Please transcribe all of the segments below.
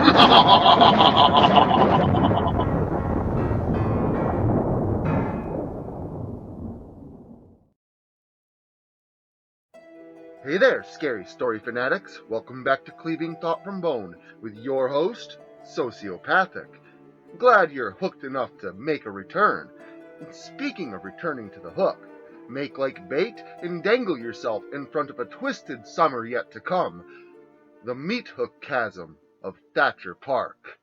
Hey there, scary story fanatics. Welcome back to Cleaving Thought from Bone with your host, Sociopathic. Glad you're hooked enough to make a return. And speaking of returning to the hook, make like bait and dangle yourself in front of a twisted summer yet to come. The Meathook Chasm of Thatcher Park.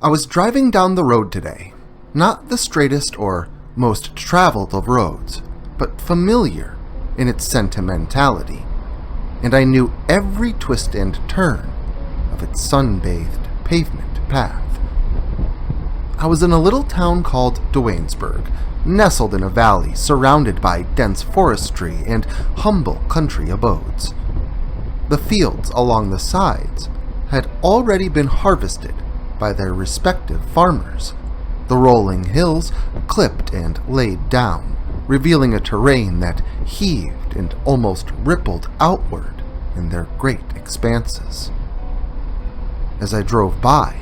I was driving down the road today. Not the straightest or most traveled of roads, but familiar in its sentimentality, and I knew every twist and turn of its sun-bathed pavement path. I was in a little town called L.W.Suton, nestled in a valley surrounded by dense forestry and humble country abodes. The fields along the sides had already been harvested by their respective farmers, the rolling hills clipped and laid down, revealing a terrain that heaved and almost rippled outward in their great expanses. As I drove by,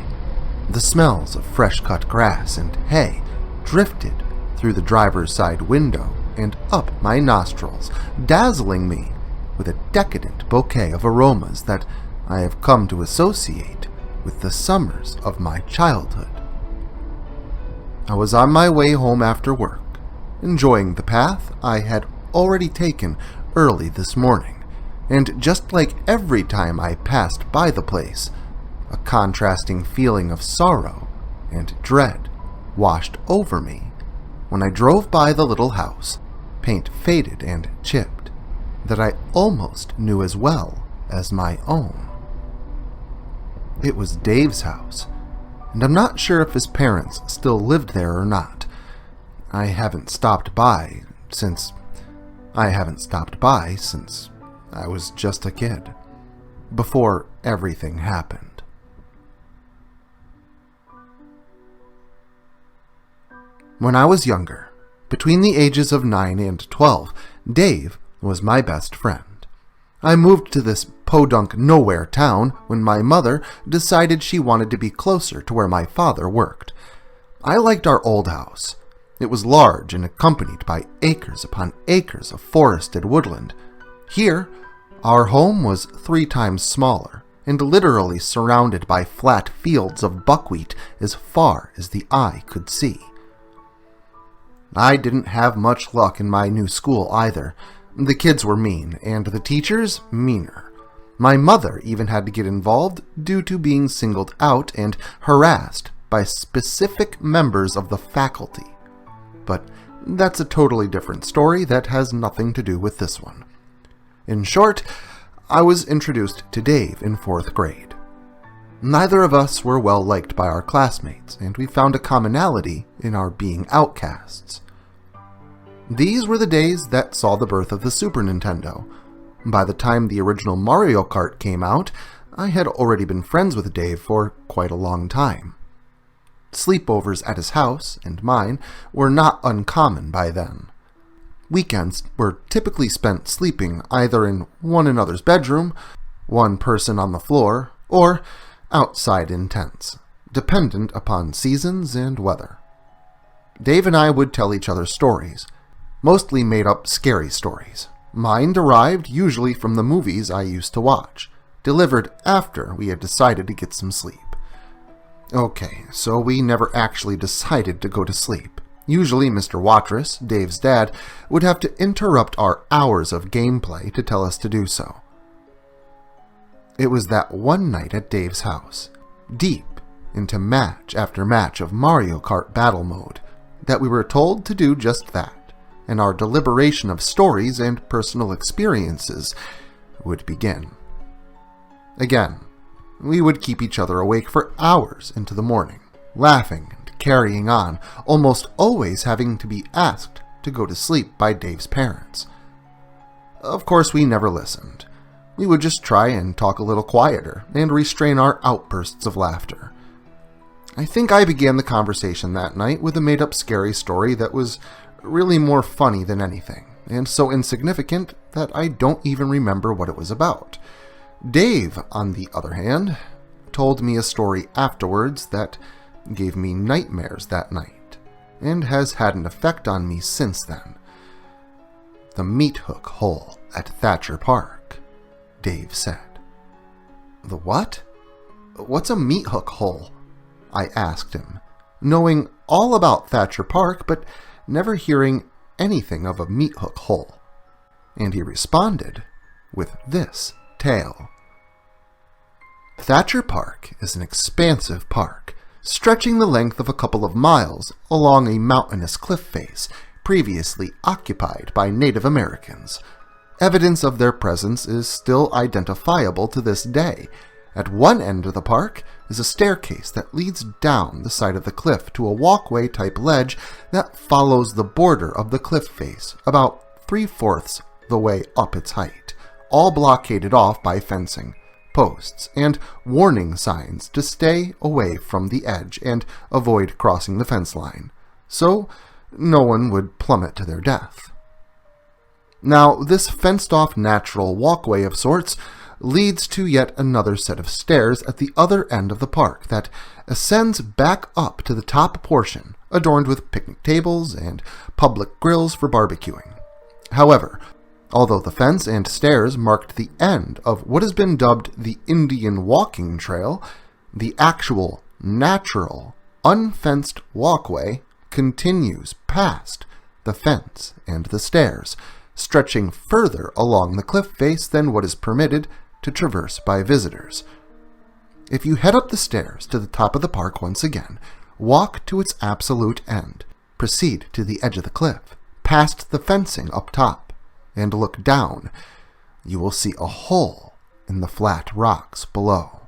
the smells of fresh-cut grass and hay drifted through the driver's side window and up my nostrils, dazzling me with a decadent bouquet of aromas that I have come to associate with the summers of my childhood. I was on my way home after work, enjoying the path I had already taken early this morning, and just like every time I passed by the place, a contrasting feeling of sorrow and dread washed over me when I drove by the little house, paint faded and chipped, that I almost knew as well as my own. It was Dave's house, and I'm not sure if his parents still lived there or not. I haven't stopped by since I was just a kid, before everything happened. When I was younger, between the ages of 9 and 12, Dave was my best friend. I moved to this podunk nowhere town when my mother decided she wanted to be closer to where my father worked. I liked our old house. It was large and accompanied by acres upon acres of forested woodland. Here, our home was 3 times smaller and literally surrounded by flat fields of buckwheat as far as the eye could see. I didn't have much luck in my new school either. The kids were mean, and the teachers meaner. My mother even had to get involved due to being singled out and harassed by specific members of the faculty. But that's a totally different story that has nothing to do with this one. In short, I was introduced to Dave in 4th grade. Neither of us were well liked by our classmates, and we found a commonality in our being outcasts. These were the days that saw the birth of the Super Nintendo. By the time the original Mario Kart came out, I had already been friends with Dave for quite a long time. Sleepovers at his house and mine were not uncommon by then. Weekends were typically spent sleeping either in one another's bedroom, one person on the floor, or outside in tents, dependent upon seasons and weather. Dave and I would tell each other stories, mostly made-up scary stories. Mine derived usually from the movies I used to watch, delivered after we had decided to get some sleep. Okay, so we never actually decided to go to sleep. Usually Mr. Watrous, Dave's dad, would have to interrupt our hours of gameplay to tell us to do so. It was that one night at Dave's house, deep into match after match of Mario Kart Battle Mode, that we were told to do just that, and our deliberation of stories and personal experiences would begin. Again, we would keep each other awake for hours into the morning, laughing and carrying on, almost always having to be asked to go to sleep by Dave's parents. Of course, we never listened. We would just try and talk a little quieter and restrain our outbursts of laughter. I think I began the conversation that night with a made-up scary story that was really more funny than anything, and so insignificant that I don't even remember what it was about. Dave, on the other hand, told me a story afterwards that gave me nightmares that night, and has had an effect on me since then. The Meathook hole at Thatcher Park, Dave said. The what? What's a meathook hole? I asked him, knowing all about Thatcher Park, but never hearing anything of a meathook hole. And he responded with this tale. Thatcher Park is an expansive park, stretching the length of a couple of miles along a mountainous cliff face previously occupied by Native Americans. Evidence of their presence is still identifiable to this day. At one end of the park is a staircase that leads down the side of the cliff to a walkway-type ledge that follows the border of the cliff face about 3/4 the way up its height, all blockaded off by fencing, posts, and warning signs to stay away from the edge and avoid crossing the fence line, so no one would plummet to their death. Now, this fenced-off natural walkway of sorts leads to yet another set of stairs at the other end of the park that ascends back up to the top portion, adorned with picnic tables and public grills for barbecuing. However, although the fence and stairs marked the end of what has been dubbed the Indian Walking Trail, the actual, natural, unfenced walkway continues past the fence and the stairs, stretching further along the cliff face than what is permitted to traverse by visitors. If you head up the stairs to the top of the park once again, walk to its absolute end, proceed to the edge of the cliff, past the fencing up top, and look down, you will see a hole in the flat rocks below,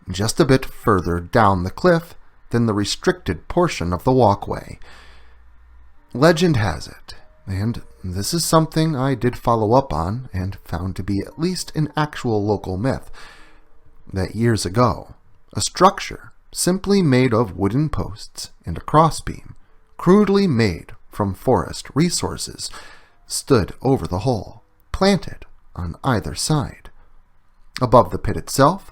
just a bit further down the cliff than the restricted portion of the walkway. Legend has it, and this is something I did follow up on and found to be at least an actual local myth, that years ago, a structure simply made of wooden posts and a crossbeam, crudely made from forest resources, stood over the hole, planted on either side. Above the pit itself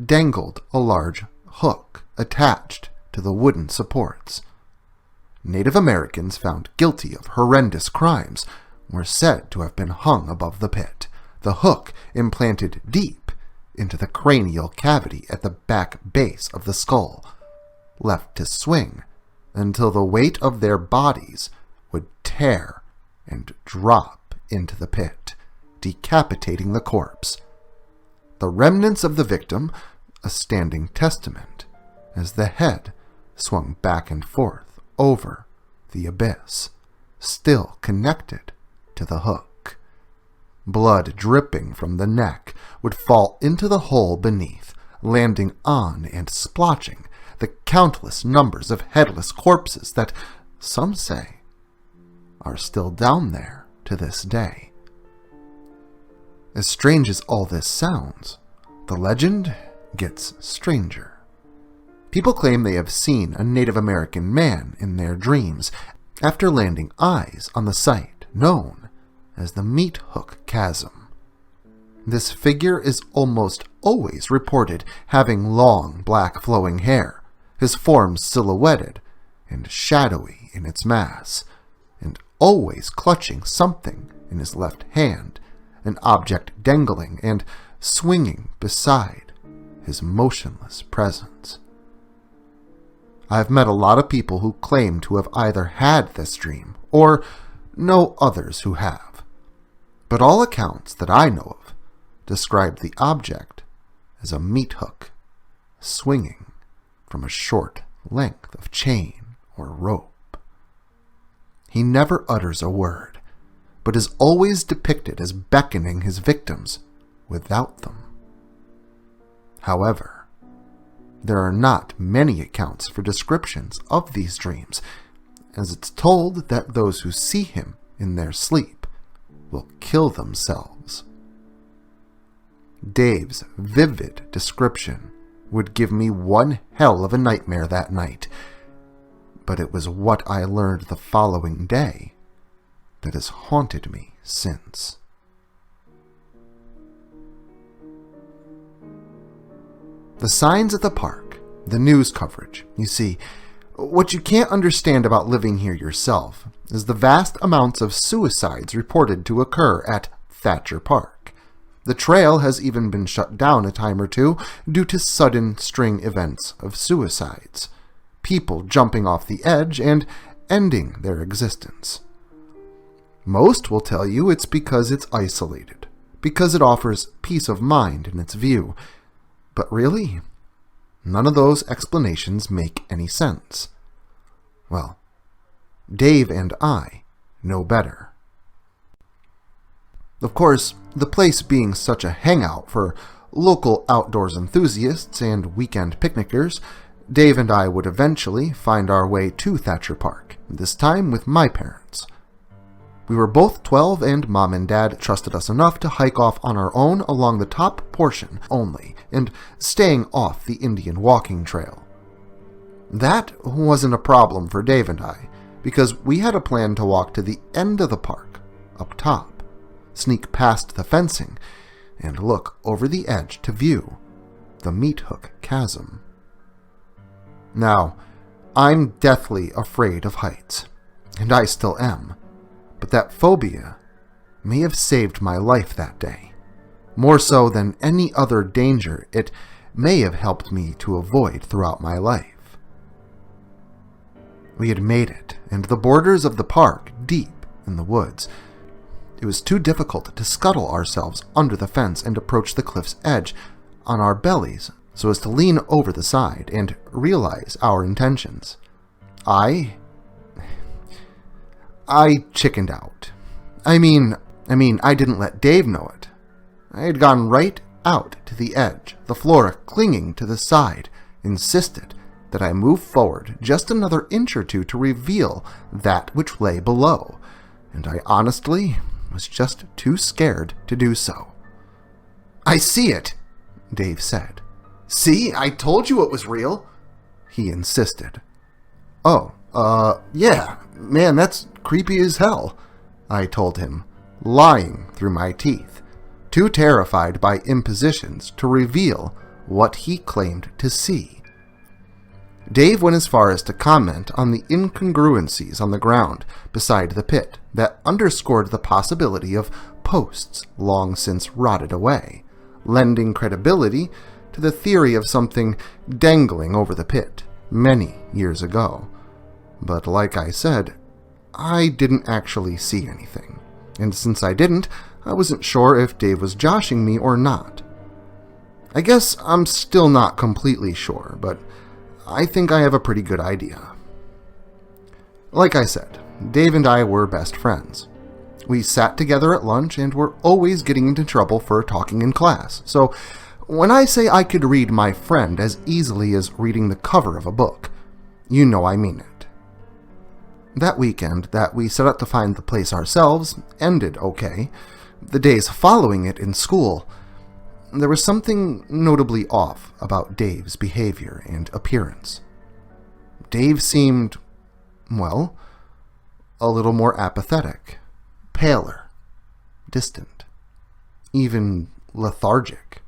dangled a large hook attached to the wooden supports. Native Americans found guilty of horrendous crimes were said to have been hung above the pit, the hook implanted deep into the cranial cavity at the back base of the skull, left to swing until the weight of their bodies would tear and drop into the pit, decapitating the corpse. The remnants of the victim, a standing testament, as the head swung back and forth over the abyss, still connected to the hook. Blood dripping from the neck would fall into the hole beneath, landing on and splotching the countless numbers of headless corpses that, some say, are still down there to this day. As strange as all this sounds, the legend gets stranger. People claim they have seen a Native American man in their dreams after landing eyes on the site known as the Meathook Chasm. This figure is almost always reported having long black flowing hair, his form silhouetted and shadowy in its mass, and always clutching something in his left hand, an object dangling and swinging beside his motionless presence. I've met a lot of people who claim to have either had this dream or know others who have, but all accounts that I know of describe the object as a meathook swinging from a short length of chain or rope. He never utters a word, but is always depicted as beckoning his victims without them. However, there are not many accounts for descriptions of these dreams, as it's told that those who see him in their sleep will kill themselves. Dave's vivid description would give me one hell of a nightmare that night, but it was what I learned the following day that has haunted me since. The signs at the park, the news coverage. You see, what you can't understand about living here yourself is the vast amounts of suicides reported to occur at Thatcher Park. The trail has even been shut down a time or two due to sudden string events of suicides. People jumping off the edge and ending their existence. Most will tell you it's because it's isolated, because it offers peace of mind in its view. But really, none of those explanations make any sense. Well, Dave and I know better. Of course, the place being such a hangout for local outdoors enthusiasts and weekend picnickers, Dave and I would eventually find our way to Thatcher Park, this time with my parents. We were both 12 and Mom and Dad trusted us enough to hike off on our own along the top portion only and staying off the Indian walking trail. That wasn't a problem for Dave and I because we had a plan to walk to the end of the park, up top, sneak past the fencing, and look over the edge to view the Meathook Chasm. Now, I'm deathly afraid of heights, and I still am. But that phobia may have saved my life that day. More so than any other danger, it may have helped me to avoid throughout my life. We had made it, and the borders of the park deep in the woods. It was too difficult to scuttle ourselves under the fence and approach the cliff's edge on our bellies so as to lean over the side and realize our intentions. I chickened out. I mean, I didn't let Dave know it. I had gone right out to the edge, the Flora clinging to the side, insisted that I move forward just another inch or two to reveal that which lay below, and I honestly was just too scared to do so. "I see it," Dave said. "See, I told you it was real," he insisted. "Oh, yeah, man, that's creepy as hell," I told him, lying through my teeth, too terrified by impositions to reveal what he claimed to see. Dave went as far as to comment on the incongruencies on the ground beside the pit that underscored the possibility of posts long since rotted away, lending credibility to the theory of something dangling over the pit many years ago. But like I said, I didn't actually see anything, and since I didn't, I wasn't sure if Dave was joshing me or not. I guess I'm still not completely sure, but I think I have a pretty good idea. Like I said, Dave and I were best friends. We sat together at lunch and were always getting into trouble for talking in class, so when I say I could read my friend as easily as reading the cover of a book, you know I mean it. That weekend that we set out to find the place ourselves ended okay. The days following it in school, there was something notably off about Dave's behavior and appearance. Dave seemed, well, a little more apathetic, paler, distant, even lethargic.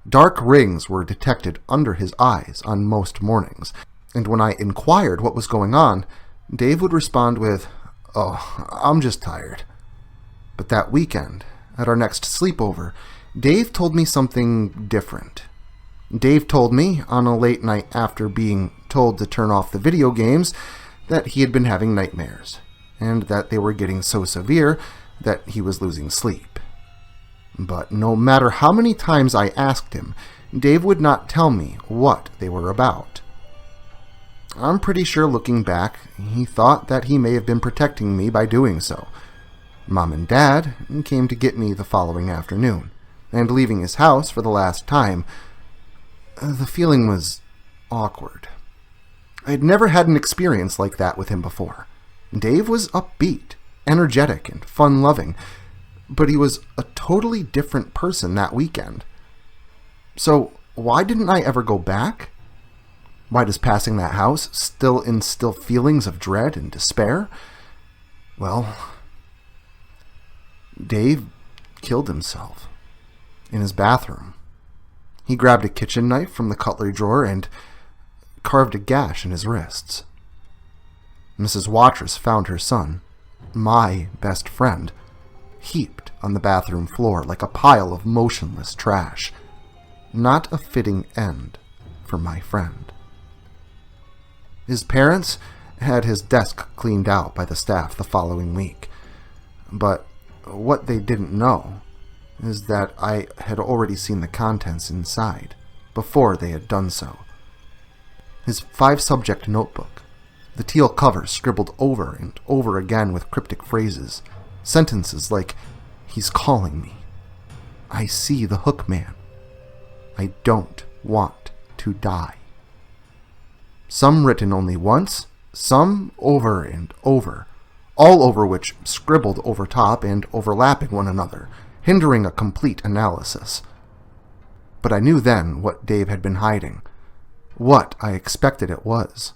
Dark rings were detected under his eyes on most mornings, and when I inquired what was going on, Dave would respond with, "Oh, I'm just tired." But that weekend, at our next sleepover, Dave told me something different. Dave told me, on a late night after being told to turn off the video games, that he had been having nightmares, and that they were getting so severe that he was losing sleep. But no matter how many times I asked him, Dave would not tell me what they were about. I'm pretty sure looking back, he thought that he may have been protecting me by doing so. Mom and Dad came to get me the following afternoon, and leaving his house for the last time, the feeling was awkward. I had never had an experience like that with him before. Dave was upbeat, energetic, and fun-loving, but he was a totally different person that weekend. So why didn't I ever go back? Why does passing that house still instill feelings of dread and despair? Well, Dave killed himself in his bathroom. He grabbed a kitchen knife from the cutlery drawer and carved a gash in his wrists. Mrs. Watrous found her son, my best friend, heaped on the bathroom floor like a pile of motionless trash. Not a fitting end for my friend. His parents had his desk cleaned out by the staff the following week, but what they didn't know is that I had already seen the contents inside before they had done so. His 5-subject notebook, the teal cover scribbled over and over again with cryptic phrases, sentences like, "He's calling me. I see the Hook Man. I don't want to die." Some written only once, some over and over, all over which scribbled over top and overlapping one another, hindering a complete analysis. But I knew then what Dave had been hiding, what I expected it was.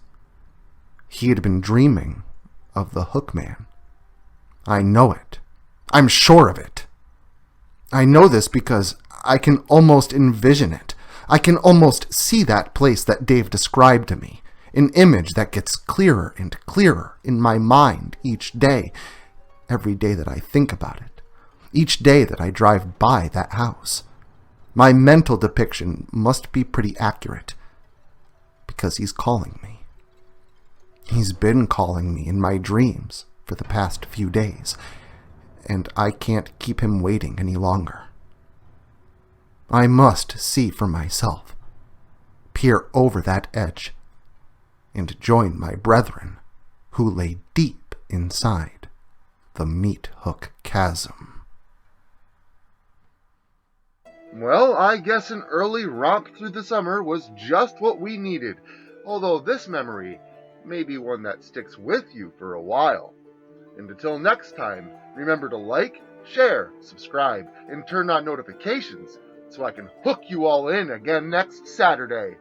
He had been dreaming of the Hook Man. I know it. I'm sure of it. I know this because I can almost envision it. I can almost see that place that Dave described to me, an image that gets clearer and clearer in my mind each day, every day that I think about it, each day that I drive by that house. My mental depiction must be pretty accurate, because he's calling me. He's been calling me in my dreams for the past few days, and I can't keep him waiting any longer. I must see for myself, peer over that edge, and join my brethren who lay deep inside the Meathook Chasm. Well, I guess an early romp through the summer was just what we needed, although this memory may be one that sticks with you for a while. And until next time, remember to like, share, subscribe, and turn on notifications so I can hook you all in again next Saturday.